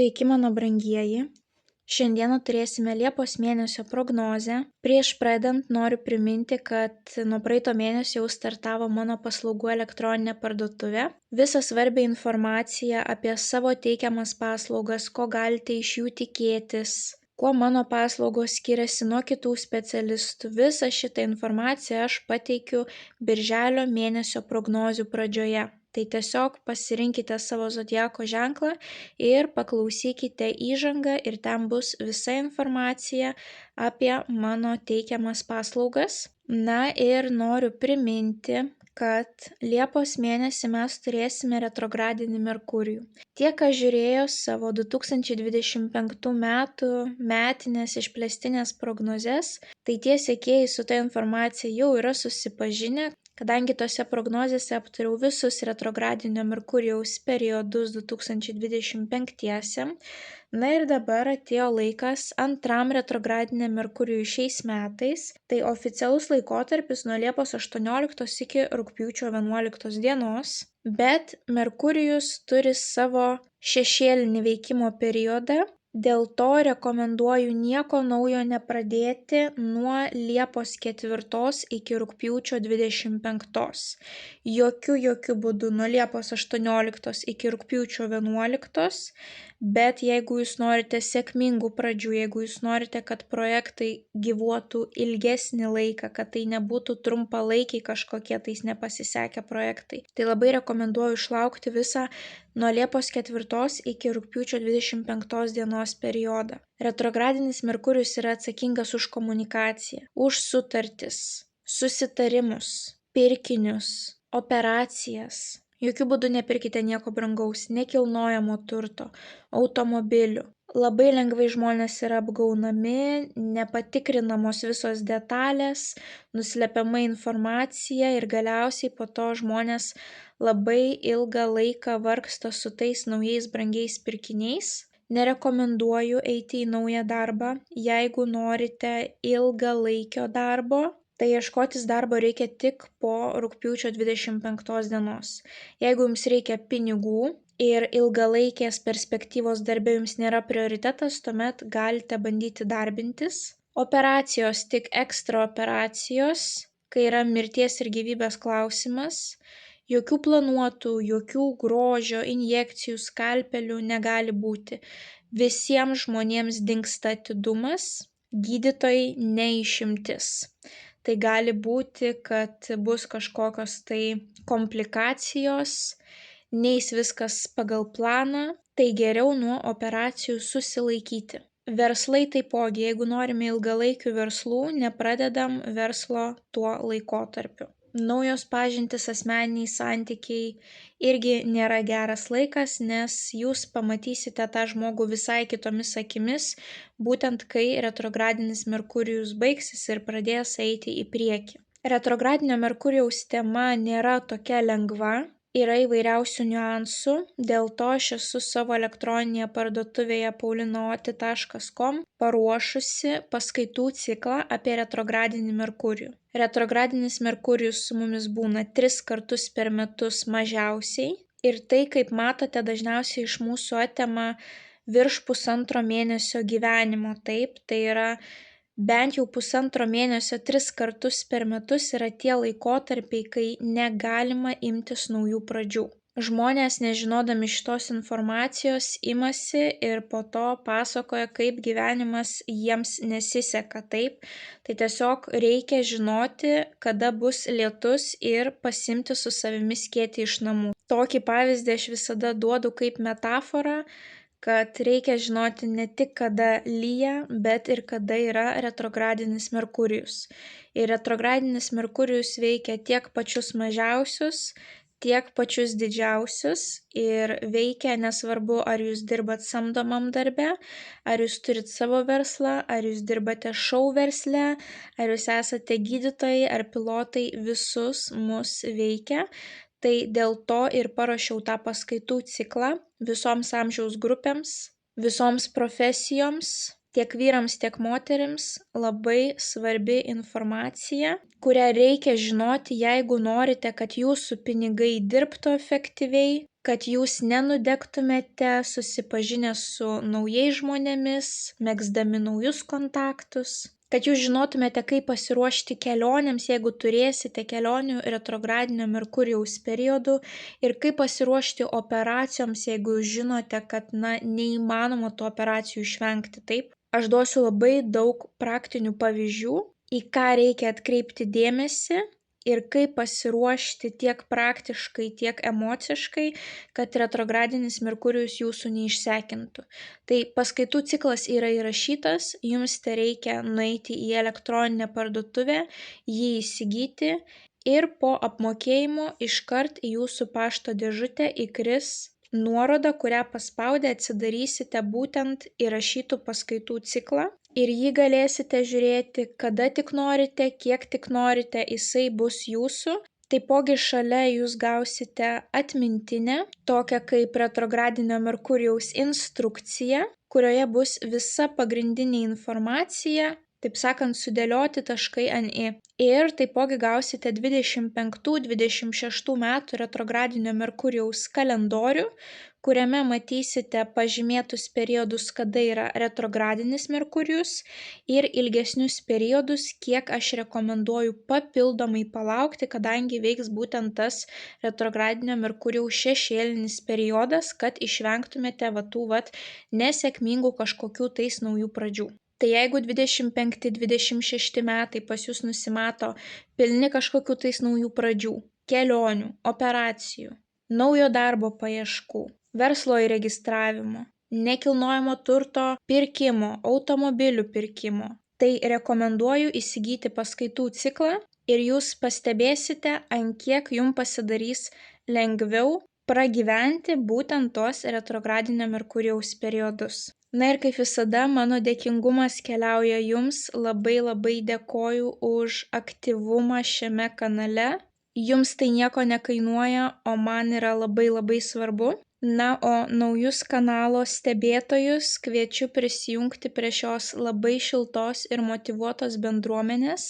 Sveiki, mano brangieji. Šiandieną turėsime Liepos mėnesio prognozę. Prieš pradedant noriu priminti, kad nuo praeito mėnesio jau startavo mano paslaugų elektroninė parduotuvė. Visą svarbią informaciją apie savo teikiamas paslaugas, ko galite iš jų tikėtis, kuo mano paslaugos skiriasi nuo kitų specialistų. Visą šitą informaciją aš pateikiu Birželio mėnesio prognozių pradžioje. Tai tiesiog pasirinkite savo zodiako ženklą ir paklausykite įžangą ir ten bus visa informacija apie mano teikiamas paslaugas. Na ir noriu priminti, kad Liepos mėnesį mes turėsime retrogradinį Merkurijų. Tie, kas žiūrėjo savo 2025 metų metinės išplėstinės prognozes, tai tie sekėjai su ta informacija jau yra susipažinę, kadangi tose prognozėse aptariau visus retrogradinio Merkurijaus periodus 2025-iesiam. Na ir dabar atėjo laikas antram retrogradiniam Merkurijui šiais metais. Tai oficialus laikotarpis nuo Liepos 18 iki rugpjūčio 11 dienos. Bet Merkurijus turi savo šešėlinį veikimo periodą. Dėl to rekomenduoju nieko naujo nepradėti nuo Liepos 4 iki rugpjūčio 25. Jokių būdų nuo Liepos 18 iki rugpjūčio 11. Bet jeigu jūs norite sėkmingų pradžių, jeigu jūs norite, kad projektai gyvuotų ilgesnį laiką, kad tai nebūtų trumpalaikiai kažkokie tais nepasisekę projektai, tai labai rekomenduoju išlaukti visą nuo Liepos 4 iki rugpjūčio 25 dienos periodą. Retrogradinis Merkurijus yra atsakingas už komunikaciją, už sutartis, susitarimus, pirkinius, operacijas. Jokių būdų nepirkite nieko brangaus, nekilnojamo turto, automobilių. Labai lengvai žmonės yra apgaunami, nepatikrinamos visos detalės, nuslepiama informacija ir galiausiai po to žmonės labai ilgą laiką vargsta su tais naujais brangiais pirkiniais. Nerekomenduoju eiti į naują darbą, jeigu norite ilgalaikio darbo. Tai ieškotis darbo reikia tik po rugpjūčio 25 dienos. Jeigu jums reikia pinigų ir ilgalaikės perspektyvos darbe jums nėra prioritetas, tuomet galite bandyti darbintis. Operacijos tik ekstra operacijos, kai yra mirties ir gyvybės klausimas. Jokių planuotų, jokių grožio, injekcijų, skalpelių negali būti. Visiems žmonėms dingsta atidumas, gydytojai neišimtis. Tai gali būti, kad bus kažkokios tai komplikacijos, neis viskas pagal planą, tai geriau nuo operacijų susilaikyti. Verslai taipogi, jeigu norime ilgalaikių verslų, nepradedam verslo tuo laikotarpiu. Naujos pažintys, asmeniniai santykiai irgi nėra geras laikas, nes jūs pamatysite tą žmogų visai kitomis akimis, būtent kai retrogradinis Merkurijus baigsis ir pradės eiti į priekį. Retrogradinio Merkurijaus tema nėra tokia lengva, yra įvairiausių niuansų, dėl to aš esu savo elektroninėje parduotuvėje paulinaoti.com paruošusi paskaitų ciklą apie retrogradinį Merkurijų. Retrogradinis Merkurijus su mumis būna 3 kartus per metus mažiausiai ir tai, kaip matote, dažniausiai iš mūsų atima virš pusantro mėnesio gyvenimo. Taip, tai yra bent jau pusantro mėnesio 3 kartus per metus yra tie laikotarpiai, kai negalima imtis naujų pradžių. Žmonės, nežinodami šitos informacijos, imasi ir po to pasakoja, kaip gyvenimas jiems nesiseka. Taip, tai tiesiog reikia žinoti, kada bus lietus ir pasimti su savimi skėtį iš namų. Tokį pavyzdį aš visada duodu kaip metaforą, kad reikia žinoti ne tik kada lyja, bet ir kada yra retrogradinis Merkurijus. Ir retrogradinis Merkurijus veikia tiek pačius mažiausius, tiek pačius didžiausius ir veikia nesvarbu, ar jūs dirbat samdomam darbe, ar jūs turit savo verslą, ar jūs dirbate šou versle, ar jūs esate gydytojai ar pilotai, visus mus veikia. Tai dėl to ir parašiau tą paskaitų ciklą visoms amžiaus grupėms, visoms profesijoms, tiek vyrams, tiek moterims. Labai svarbi informacija, kurią reikia žinoti, jeigu norite, kad jūsų pinigai dirbtų efektyviai, kad jūs nenudegtumėte susipažinę su naujais žmonėmis, megzdami naujus kontaktus, kad jūs žinotumėte, kaip pasiruošti kelionėms, jeigu turėsite kelionių retrogradinio Merkurijaus periodu, ir kaip pasiruošti operacijoms, jeigu jūs žinote, kad neįmanoma tų operacijų išvengti. Taip, aš duosiu labai daug praktinių pavyzdžių, į ką reikia atkreipti dėmesį ir kaip pasiruošti tiek praktiškai, tiek emociškai, kad retrogradinis Merkurijus jūsų neišsekintų. Tai paskaitų ciklas yra įrašytas, jums tereikia nueiti į elektroninę parduotuvę, jį įsigyti ir po apmokėjimo iškart į jūsų pašto dėžutę įkris nuoroda, kurią paspaudę atsidarysite būtent įrašytų paskaitų ciklą ir jį galėsite žiūrėti kada tik norite, kiek tik norite, jisai bus jūsų. Taipogi šalia jūs gausite atmintinę, tokią kaip retrogradinio Merkurijaus instrukcija, kurioje bus visa pagrindinė informacija, taip sakant, sudėlioti taškai ant i. Ir taipogi gausite 25-26 metų retrogradinio Merkurijaus kalendorių, kuriame matysite pažymėtus periodus, kada yra retrogradinis Merkurijus ir ilgesnius periodus, kiek aš rekomenduoju papildomai palaukti, kadangi veiks būtent tas retrogradinio Merkurijaus šešėlinis periodas, kad išvengtumėte tų nesėkmingų kažkokių tais naujų pradžių. Tai jeigu 25-26 metai pas jūs nusimato pilni kažkokių tais naujų pradžių, kelionių, operacijų, naujo darbo paieškų, verslo įregistravimo, nekilnojamo turto pirkimo, automobilių pirkimo, tai rekomenduoju įsigyti paskaitų ciklą ir jūs pastebėsite, ant kiek jums pasidarys lengviau pragyventi būtent tos retrogradinio Merkurijaus periodus. Na ir kaip visada, mano dėkingumas keliauja jums, labai dėkoju už aktyvumą šiame kanale. Jums tai nieko nekainuoja, o man yra labai svarbu. Na, o naujus kanalo stebėtojus kviečiu prisijungti prie šios labai šiltos ir motyvuotos bendruomenės,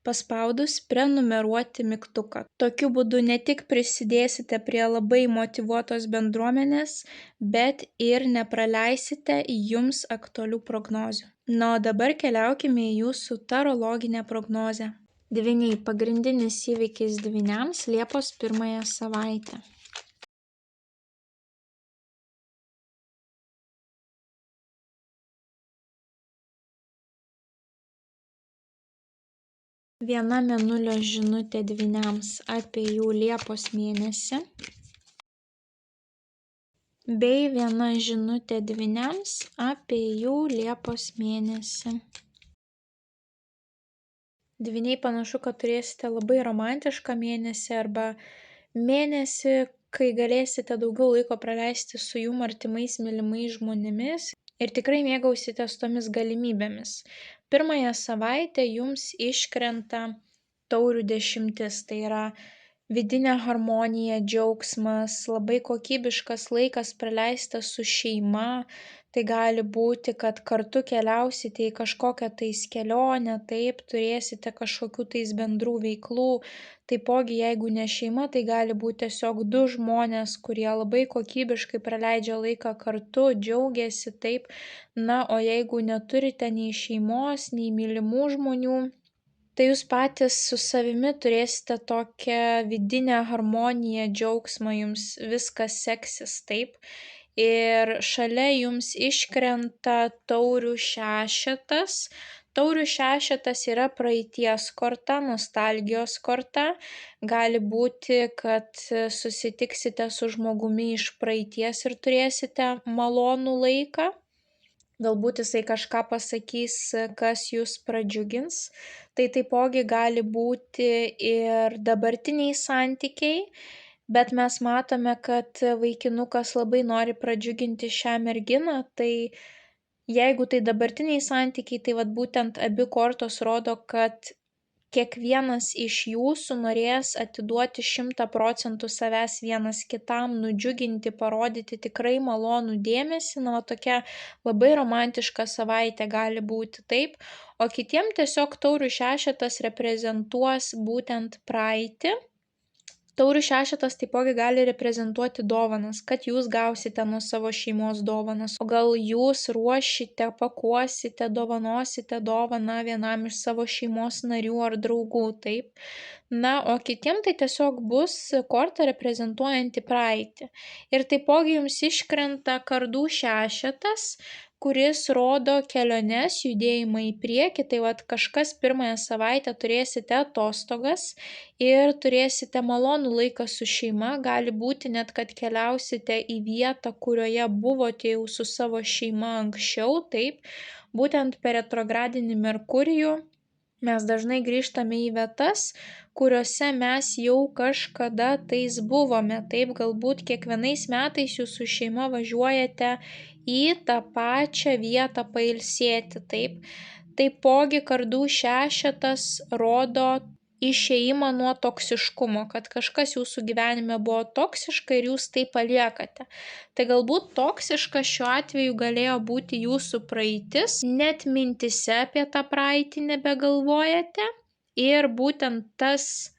paspaudus prenumeruoti mygtuką. Tokiu būdu ne tik prisidėsite prie labai motyvuotos bendruomenės, bet ir nepraleisite jums aktualių prognozių. Na, o dabar keliaukime į jūsų tarologinę prognozę. Dvyniai – pagrindinis įvykis dvyniams Liepos 1 savaitę. Viena mėnulio žinutė dvyniams apie jų Liepos mėnesį, bei viena žinutė dvyniams apie jų Liepos mėnesį. Dvyniai panašu, kad turėsite labai romantišką mėnesį arba mėnesį, kai galėsite daugiau laiko praleisti su jum artimais, mylimais žmonėmis ir tikrai mėgausitės tomis galimybėmis. Pirmąją savaitę jums iškrenta taurių 10, tai yra vidinė harmonija, džiaugsmas, labai kokybiškas laikas praleistas su šeima. Tai gali būti, kad kartu keliausite į kažkokią tais kelionę, taip, turėsite kažkokių tais bendrų veiklų. Taipogi, jeigu ne šeima, tai gali būti tiesiog du žmonės, kurie labai kokybiškai praleidžia laiką kartu, džiaugiasi, taip. Na, o jeigu neturite nei šeimos, nei mylimų žmonių, tai jūs patys su savimi turėsite tokią vidinę harmoniją, džiaugsmą, jums viskas seksis, taip. Ir šalia jums iškrenta taurių 6. Taurių 6 yra praeities korta, nostalgijos korta. Gali būti, kad susitiksite su žmogumi iš praeities ir turėsite malonų laiką. Galbūt jisai kažką pasakys, kas jūs pradžiugins. Tai taipogi gali būti ir dabartiniai santykiai, bet mes matome, kad vaikinukas labai nori pradžiuginti šią merginą, tai jeigu tai dabartiniai santykiai, tai būtent abi kortos rodo, kad kiekvienas iš jūsų norės atiduoti 100% savęs vienas kitam, nudžiuginti, parodyti tikrai malonų dėmesį. Na, tokia labai romantiška savaitė gali būti, taip. O kitiem tiesiog taurių 6 reprezentuos būtent praeitį. Taurių šešetas taipogi gali reprezentuoti dovanas, kad jūs gausite nuo savo šeimos dovanas, o gal jūs ruošite, pakuosite, dovanosite dovaną vienam iš savo šeimos narių ar draugų, taip. Na, o kitiem tai tiesiog bus korta reprezentuojanti praeitį. Ir taipogi jums iškrenta kardų šešetas, kuris rodo keliones, judėjimą į priekį, tai vat kažkas pirmąją savaitę turėsite atostogas ir turėsite malonų laiką su šeima, gali būti net, kad keliausite į vietą, kurioje buvote jau su savo šeima anksčiau, taip, būtent per retrogradinį Merkurijų. Mes dažnai grįžtame į vietas, kuriuose mes jau kažkada tais buvome. Taip, galbūt kiekvienais metais jūs su šeima važiuojate į tą pačią vietą pailsėti. Taip, taipogi kardų šešetas rodo išėjimą nuo toksiškumo, kad kažkas jūsų gyvenime buvo toksiška ir jūs tai paliekate. Tai galbūt toksiška šiuo atveju galėjo būti jūsų praeitis, net mintise apie tą praeitį nebegalvojate ir būtent tas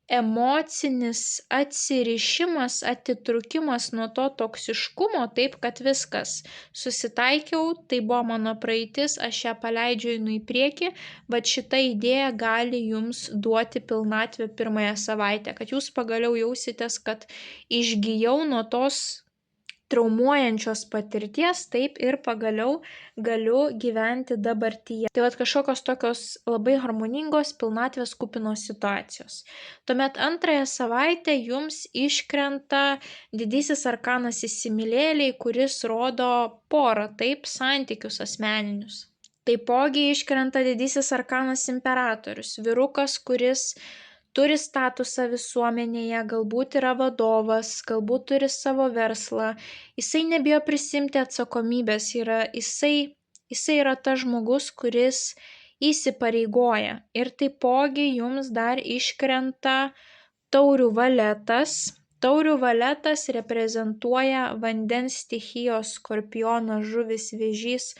emocinis atsirišimas, atitrukimas nuo to toksiškumo, taip kad viskas, susitaikiau, tai buvo mano praeitis, aš ją paleidžiu, einu į priekį, bet šita idėja gali jums duoti pilnatvę pirmąją savaitę, kad jūs pagaliau jausitės, kad išgijau nuo tos traumuojančios patirties, taip, ir pagaliau galiu gyventi dabartyje. Tai vat kažkokios tokios labai harmoningos, pilnatvės kupinos situacijos. Tuomet antrąją savaitę jums iškrenta didysis arkanas įsimylėliai, kuris rodo porą, taip, santykius asmeninius. Taipogi iškrenta didysis arkanas imperatorius, vyrukas, kuris turi statusą visuomenėje, galbūt yra vadovas, galbūt turi savo verslą, jisai nebijo prisimti atsakomybės, jisai yra tas žmogus, kuris įsipareigoja. Ir taipogi jums dar iškrenta taurių valetas. Taurių valetas reprezentuoja vandens stichijos, skorpionas, žuvis, vėžys,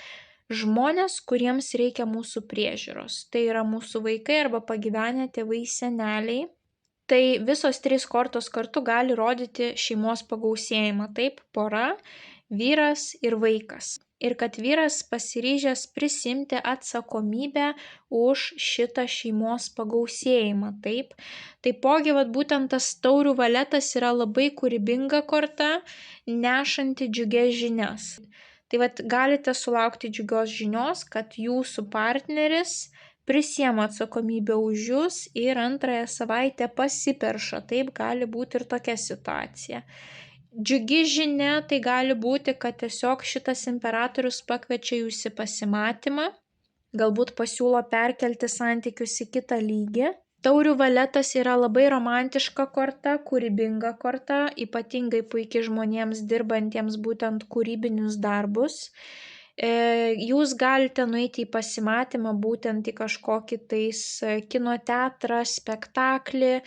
žmonės, kuriems reikia mūsų priežiūros. Tai yra mūsų vaikai arba pagyvenę tėvai, seneliai. Tai visos trys kortos kartu gali rodyti šeimos pagausėjimą. Taip, pora, vyras ir vaikas. Ir kad vyras pasiryžęs prisimti atsakomybę už šitą šeimos pagausėjimą. Taip. Taipogi, būtent tas taurių valetas yra labai kūrybinga korta, nešanti džiugias žinias. Tai galite sulaukti džiugios žinios, kad jūsų partneris prisiema atsakomybę už jūs ir antrąją savaitę pasiperša. Taip gali būti ir tokia situacija. Džiugi žinia tai gali būti, kad tiesiog šitas imperatorius pakviečia jūs į pasimatymą, galbūt pasiūlo perkelti santykius į kitą lygį. Taurių valetas yra labai romantiška korta, kūrybinga korta, ypatingai puikiai žmonėms dirbantiems būtent kūrybinius darbus. Jūs galite nueiti į pasimatymą būtent į kažkokį tais kino teatrą, spektaklį,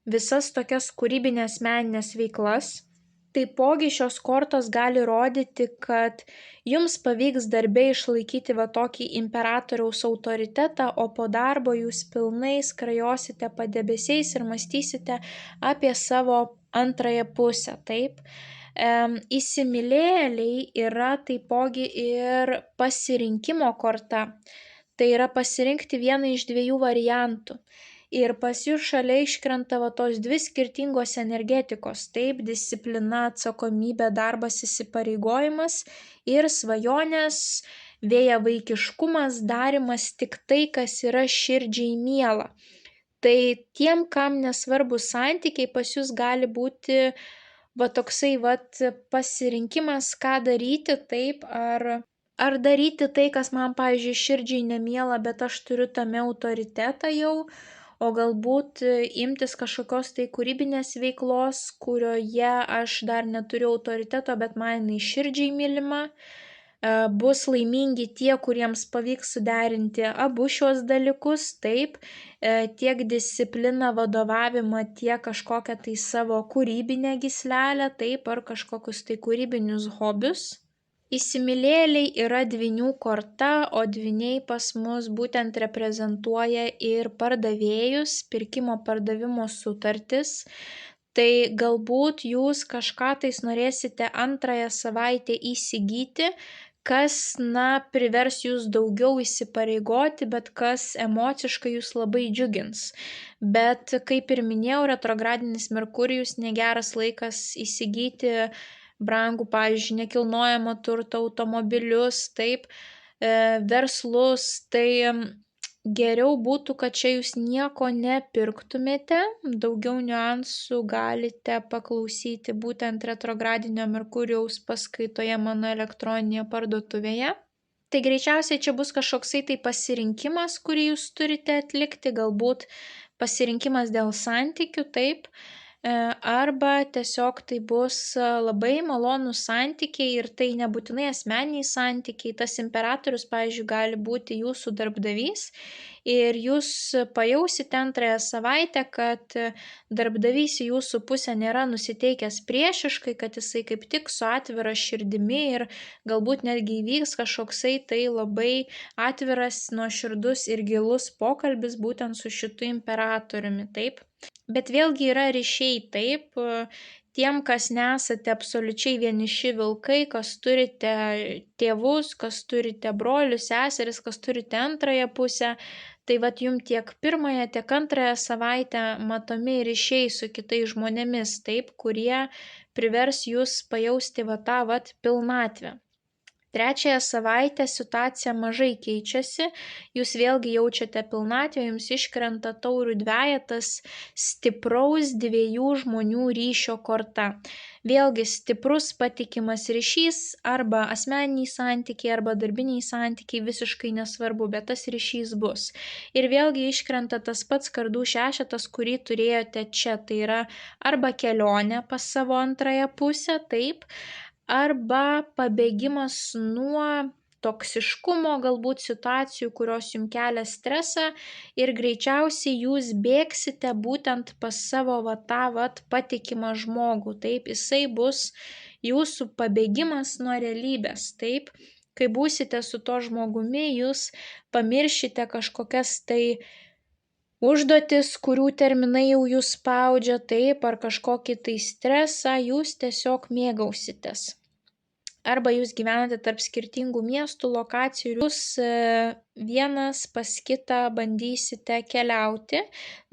visas tokias kūrybinės meninės veiklas. Taipogi šios kortos gali rodyti, kad jums pavyks darbe išlaikyti tokį imperatoriaus autoritetą, o po darbo jūs pilnai skrajosite padebesiais ir mąstysite apie savo antrąją pusę. Taip. Įsimylėliai yra taipogi ir pasirinkimo korta. Tai yra pasirinkti vieną iš dviejų variantų. Ir pas jūs šalia iškrenta tos dvi skirtingos energetikos, taip, disciplina, atsakomybė, darbas, įsipareigojimas ir svajonės, vėja vaikiškumas, darimas tik tai, kas yra širdžiai miela. Tai tiem, kam nesvarbu santykiai, pas jūs gali būti toksai pasirinkimas, ką daryti, taip, ar daryti tai, kas man, pavyzdžiui, širdžiai nemiela, bet aš turiu tame autoritetą jau, o galbūt imtis kažkokios tai kūrybinės veiklos, kurioje aš dar neturiu autoriteto, bet man jinai širdžiai mylima. Bus laimingi tie, kuriems pavyks suderinti abu šios dalykus, taip, tiek discipliną, vadovavimą, tiek kažkokią tai savo kūrybinę gyslelę, taip, ar kažkokius tai kūrybinius hobius. Įsimylėjėliai yra dvynių korta, o dvyniai pas mus būtent reprezentuoja ir pardavėjus, pirkimo pardavimo sutartis. Tai galbūt jūs kažką tais norėsite antrąją savaitę įsigyti, kas, privers jūs daugiau įsipareigoti, bet kas emociškai jūs labai džiugins. Bet, kaip ir minėjau, retrogradinis Merkurijus negeras laikas įsigyti brangų, pavyzdžiui, nekilnojamą turtą, automobilius, taip, verslus, tai geriau būtų, kad čia jūs nieko nepirktumėte, daugiau niuansų galite paklausyti būtent retrogradinio Merkurijaus paskaitoje mano elektroninėje parduotuvėje. Tai greičiausiai čia bus kažkoksai tai pasirinkimas, kurį jūs turite atlikti, galbūt pasirinkimas dėl santykių, taip, arba tiesiog tai bus labai malonūs santykiai ir tai nebūtinai asmeniniai santykiai. Tas imperatorius, pavyzdžiui, gali būti jūsų darbdavys ir jūs pajausite antrąją savaitę, kad darbdavys į jūsų pusę nėra nusiteikęs priešiškai, kad jisai kaip tik su atvira širdimi ir galbūt netgi įvyks kažkoksai tai labai atviras, nuoširdus ir gilus pokalbis būtent su šitu imperatoriumi, taip. Bet vėlgi yra ryšiai, taip, tiem, kas nesate absoliučiai vieniši vilkai, kas turite tėvus, kas turite brolius, seseris, kas turite antrąją pusę, tai vat jum tiek pirmąją, tiek antrąją savaitę matomi ryšiai su kitais žmonėmis, taip, kurie privers jūs pajausti va tą pilnatvę. Trečiąją savaitę situacija mažai keičiasi, jūs vėlgi jaučiate pilnatvę, jums iškrenta taurių dvejetas, stipraus dviejų žmonių ryšio korta. Vėlgi stiprus patikimas ryšys, arba asmeniniai santykiai, arba darbiniai santykiai, visiškai nesvarbu, bet tas ryšys bus. Ir vėlgi iškrenta tas pats kardų šešetas, kurį turėjote čia, tai yra arba kelionė pas savo antrąją pusę, taip, arba pabėgimas nuo toksiškumo, galbūt situacijų, kurios jums kelia stresą ir greičiausiai jūs bėgsite būtent pas savo tą patikimą žmogų, taip, jisai bus jūsų pabėgimas nuo realybės, taip, kai būsite su to žmogumi, jūs pamiršite kažkokias tai užduotis, kurių terminai jau jūs spaudžia, taip, ar kažkokį tai stresą, jūs tiesiog mėgausitės. Arba jūs gyvenate tarp skirtingų miestų, lokacijų ir jūs vienas pas kitą bandysite keliauti.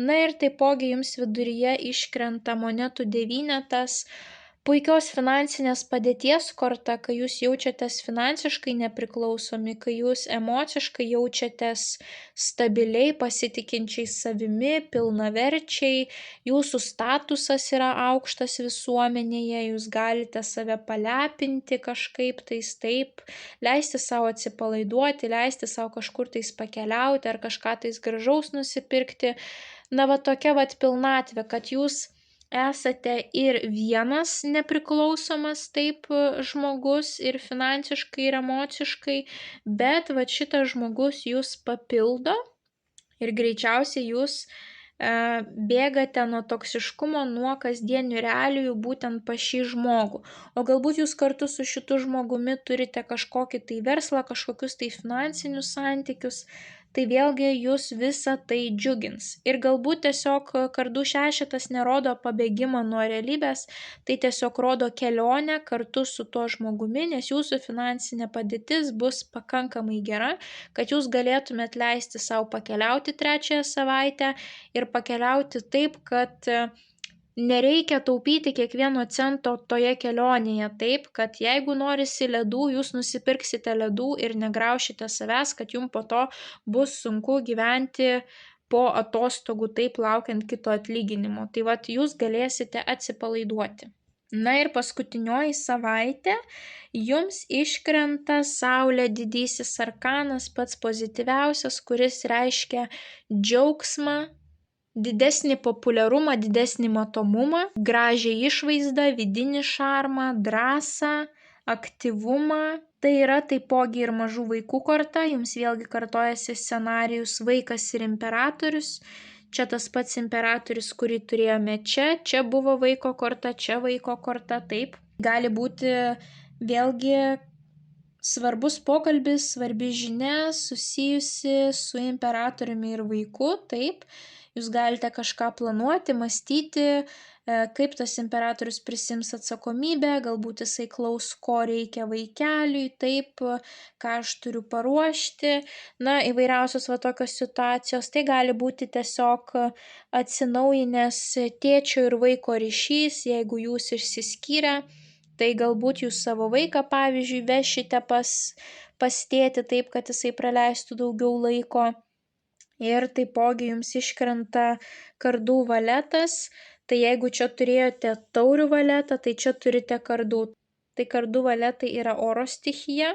Na ir taipogi jums viduryje iškrenta monetų devynetas, puikios finansinės padėties korta, kai jūs jaučiatės finansiškai nepriklausomi, kai jūs emociškai jaučiatės stabiliai, pasitikinčiai savimi, pilnaverčiai, jūsų statusas yra aukštas visuomenėje, jūs galite save palepinti kažkaip tais, taip, leisti savo atsipalaiduoti, leisti savo kažkur tais pakeliauti ar kažką tais gražaus nusipirkti. Na va tokia pilnatvė, kad jūs esate ir vienas nepriklausomas taip žmogus ir finansiškai ir emociškai, bet va šitas žmogus jūs papildo ir greičiausiai jūs bėgate nuo toksiškumo, nuo kasdienių realijų būtent pas šį žmogų. O galbūt jūs kartu su šitu žmogumi turite kažkokį tai verslą, kažkokius tai finansinius santykius, tai vėlgi jūs visą tai džiugins. Ir galbūt tiesiog kardų šešetas nerodo pabėgimą nuo realybės, tai tiesiog rodo kelionę kartu su tuo žmogumi, nes jūsų finansinė padėtis bus pakankamai gera, kad jūs galėtumėt leisti savo pakeliauti trečiąją savaitę ir pakeliauti taip, kad nereikia taupyti kiekvieno cento toje kelionėje, taip, kad jeigu norisi ledų, jūs nusipirksite ledų ir negraušite savęs, kad jums po to bus sunku gyventi po atostogų, taip laukiant kito atlyginimo. Tai vat jūs galėsite atsipalaiduoti. Na ir paskutinioji savaitė jums iškrenta Saulė didysis arkanas, pats pozityviausias, kuris reiškia džiaugsmą, didesnį populiarumą, didesnį matomumą, gražią išvaizdą, vidinį šarmą, drąsą, aktyvumą. Tai yra taipogi ir mažų vaikų korta, jums vėlgi kartojasi scenarijus vaikas ir imperatorius. Čia tas pats imperatorius, kurį turėjome čia buvo vaiko korta, čia vaiko korta, taip. Gali būti vėlgi svarbus pokalbis, svarbi žinia susijusi su imperatoriumi ir vaiku, taip. Jūs galite kažką planuoti, mąstyti, kaip tas imperatorius prisims atsakomybę, galbūt jisai klaus, ko reikia vaikeliui, taip, ką aš turiu paruošti. Na, įvairiausios va tokios situacijos. Tai gali būti tiesiog atsinaujinęs tėčio ir vaiko ryšys, jeigu jūs išsiskyrę. Tai galbūt jūs savo vaiką, pavyzdžiui, vešite pas tėtį taip, kad jisai praleistų daugiau laiko. Ir taipogi jums iškrenta kardų valetas. Tai jeigu čia turėjote taurių valetą, tai čia turite kardų. Tai kardų valetai yra oro stichija,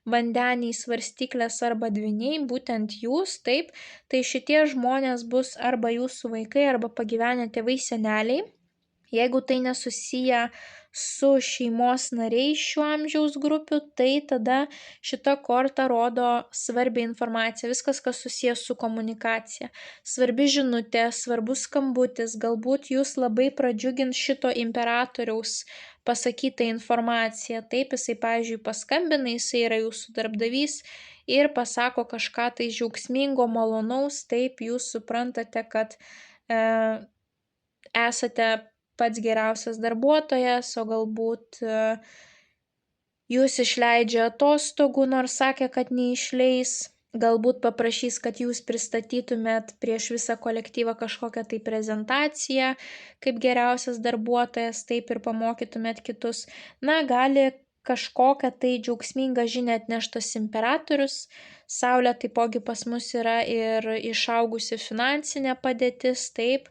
vandeniai, svarstyklės arba dvyniai, būtent jūs, taip. Tai šitie žmonės bus arba jūsų vaikai, arba pagyvenę tėvai seneliai. Jeigu tai nesusiję su šeimos nariais šių amžiaus grupių, tai tada šita korta rodo svarbią informaciją, viskas, kas susijęs su komunikacija. Svarbi žinutė, svarbus skambutis, galbūt jūs labai pradžiugins šito imperatoriaus pasakytą informaciją. Taip, jisai, pavyzdžiui, paskambina, jisai yra jūsų darbdavys ir pasako kažką tai džiaugsmingo, malonaus, taip, jūs suprantate, kad esate pats geriausias darbuotojas, o galbūt jūs išleidžia atostogų, nors sakė, kad neišleis. Galbūt paprašys, kad jūs pristatytumėt prieš visą kolektyvą kažkokią tai prezentaciją, kaip geriausias darbuotojas, taip ir pamokytumėt kitus. Na, gali kažkokią tai džiaugsmingą žinią atneštas imperatorius. Saulė taipogi pas mus yra ir išaugusi finansinė padėtis, taip,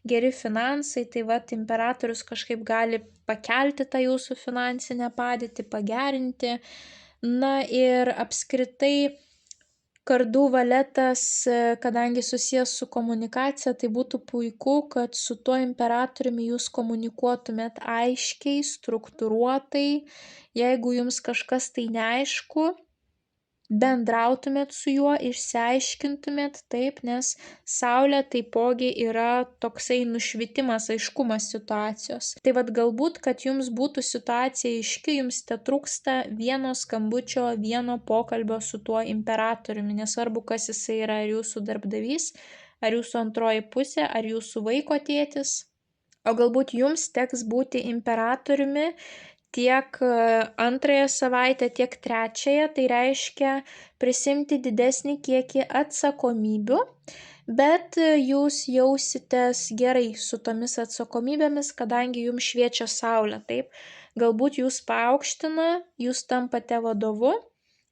geri finansai, tai vat imperatorius kažkaip gali pakelti tą jūsų finansinę padėtį, pagerinti. Na ir apskritai kardų valetas, kadangi susijęs su komunikacija, tai būtų puiku, kad su tuo imperatoriumi jūs komunikuotumėt aiškiai, struktūruotai. Jeigu jums kažkas tai neaišku, bendrautumėt su juo, išsiaiškintumėt, taip, nes Saulė taipogi yra toksai nušvitimas, aiškumas situacijos. Tai vat galbūt, kad jums būtų situacija aiški, jums tetrūksta vieno skambučio, vieno pokalbio su tuo imperatoriumi, nesvarbu, kas jisai yra, ar jūsų darbdavys, ar jūsų antroji pusė, ar jūsų vaiko tėtis. O galbūt jums teks būti imperatoriumi tiek antrąją savaitę, tiek trečiąją, tai reiškia prisimti didesnį kiekį atsakomybių, bet jūs jausitės gerai su tomis atsakomybėmis, kadangi jums šviečia Saulė, taip. Galbūt jūs paaukština, jūs tampate vadovu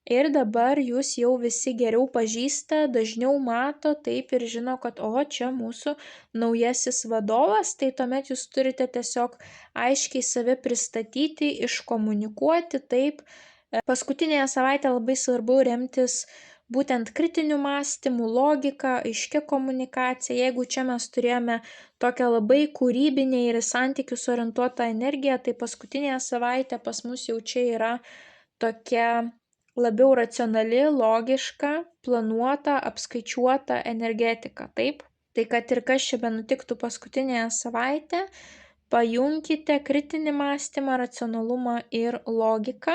ir dabar jūs jau visi geriau pažįsta, dažniau mato, taip ir žino, kad čia mūsų naujasis vadovas, tai tuomet jūs turite tiesiog aiškiai save pristatyti, iškomunikuoti, taip. Paskutinėje savaitę labai svarbu remtis būtent kritiniu mąstymu, logika, aiškia komunikacija. Jeigu čia mes turėjome tokią labai kūrybinę ir į santykius orientuotą energiją, tai paskutinėje savaitę pas mus jau čia yra tokia labiau racionali, logiška, planuota, apskaičiuota energetika, taip? Tai kad ir kas čia benutiktų paskutinėje savaitę, pajunkite kritinį mąstymą, racionalumą ir logiką.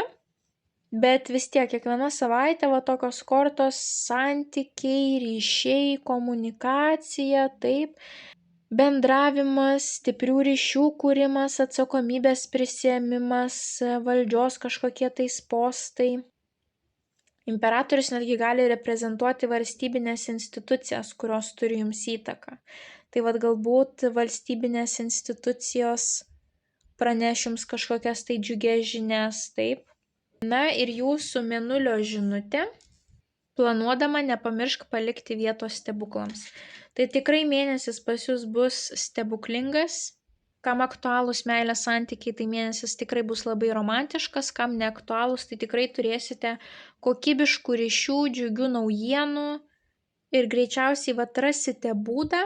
Bet vis tiek kiekviena savaitė va tokios kortos santykiai, ryšiai, komunikacija, taip, bendravimas, stiprių ryšių kūrimas, atsakomybės prisiėmimas, valdžios kažkokie tais postai. Imperatorius netgi gali reprezentuoti valstybinės institucijas, kurios turi jums įtaką. Tai vad galbūt valstybinės institucijos praneš jums kažkokias tai džiugias žinias, taip. Na ir jūsų mėnulio žinutė, planuodama nepamiršk palikti vietos stebuklams. Tai tikrai mėnesis pas jūs bus stebuklingas. Kam aktualūs meilės santykiai, tai mėnesis tikrai bus labai romantiškas, kam neaktualūs, tai tikrai turėsite kokybiškų ryšių, džiugių naujienų ir greičiausiai atrasite būdą,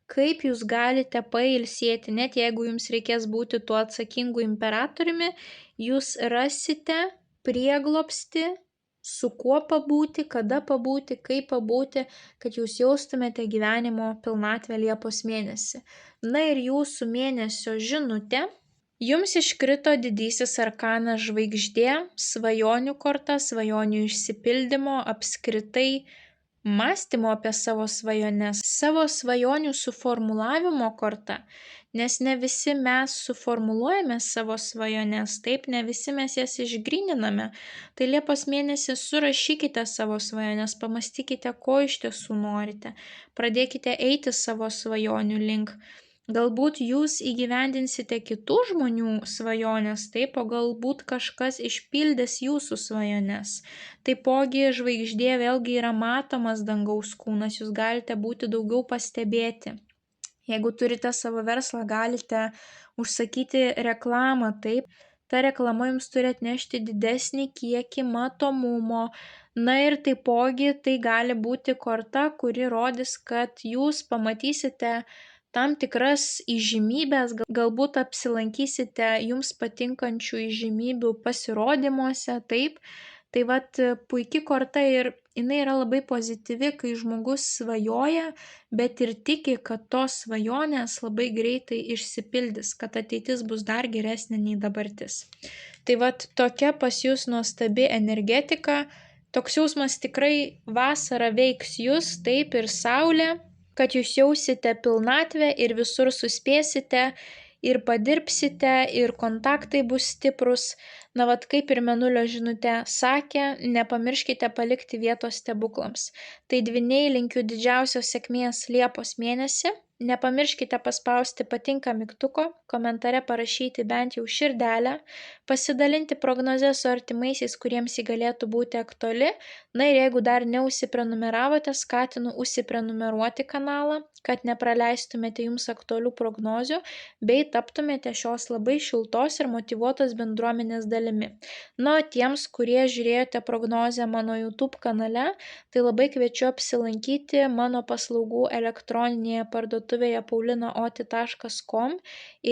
kaip jūs galite pailsėti. Net jeigu jums reikės būti tuo atsakingu imperatoriumi, jūs rasite prieglobstį, su kuo pabūti, kada pabūti, kaip pabūti, kad jūs jaustumėte gyvenimo pilnatvę Liepos mėnesį. Na ir jūsų mėnesio žinutė, Jums iškrito didysis arkanas žvaigždė, svajonių korta, svajonių išsipildymo, apskritai mąstymo apie savo svajones, savo svajonių suformulavimo korta, nes ne visi mes suformuluojame savo svajones, taip, ne visi mes jas išgryniname. Tai Liepos mėnesį surašykite savo svajones, pamastykite, ko iš tiesų norite, pradėkite eiti savo svajonių link. Galbūt jūs įgyvendinsite kitų žmonių svajones, taip, o galbūt kažkas išpildys jūsų svajones. Taipogi žvaigždė vėlgi yra matomas dangaus kūnas, jūs galite būti daugiau pastebėti. Jeigu turite savo verslą, galite užsakyti reklamą, taip, ta reklama jums turi atnešti didesnį kiekį matomumo. Na ir taipogi tai gali būti korta, kuri rodys, kad jūs pamatysite tam tikras įžymybės, galbūt apsilankysite jums patinkančių įžymybių pasirodymuose, taip. Tai vat puikia korta ir jinai yra labai pozityvi, kai žmogus svajoja, bet ir tiki, kad tos svajonės labai greitai išsipildys, kad ateitis bus dar geresnė nei dabartis. Tai vat tokia pas jūs nuostabi energetika, toks jausmas tikrai vasara veiks jūs, taip ir saulė, kad jūs jausite pilnatvę ir visur suspėsite ir padirbsite ir kontaktai bus stiprus. Na vat kaip ir Mėnulio žinutė sakė, nepamirškite palikti vietos stebuklams. Tai dvyniai linkiu didžiausios sėkmės Liepos mėnesį. Nepamirškite paspausti patinka mygtuko, komentare parašyti bent jau širdelę, pasidalinti prognozę su artimaisiais, kuriems ji galėtų būti aktuali. Na ir jeigu dar neužsiprenumeravote, skatinu užsiprenumeruoti kanalą, kad nepraleistumėte jums aktualių prognozių, bei taptumėte šios labai šiltos ir motyvuotos bendruomenės dalimi. Na, tiems, kurie žiūrėjote prognozę mano YouTube kanale, tai labai kviečiu apsilankyti mano paslaugų elektroninėje parduotuvėje paulinaoti.com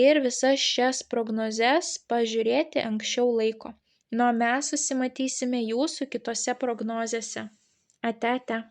ir visas šias prognozes pažiūrėti anksčiau laiko. Na, mes susimatysime jūsų kitose prognozėse. Ate, ate.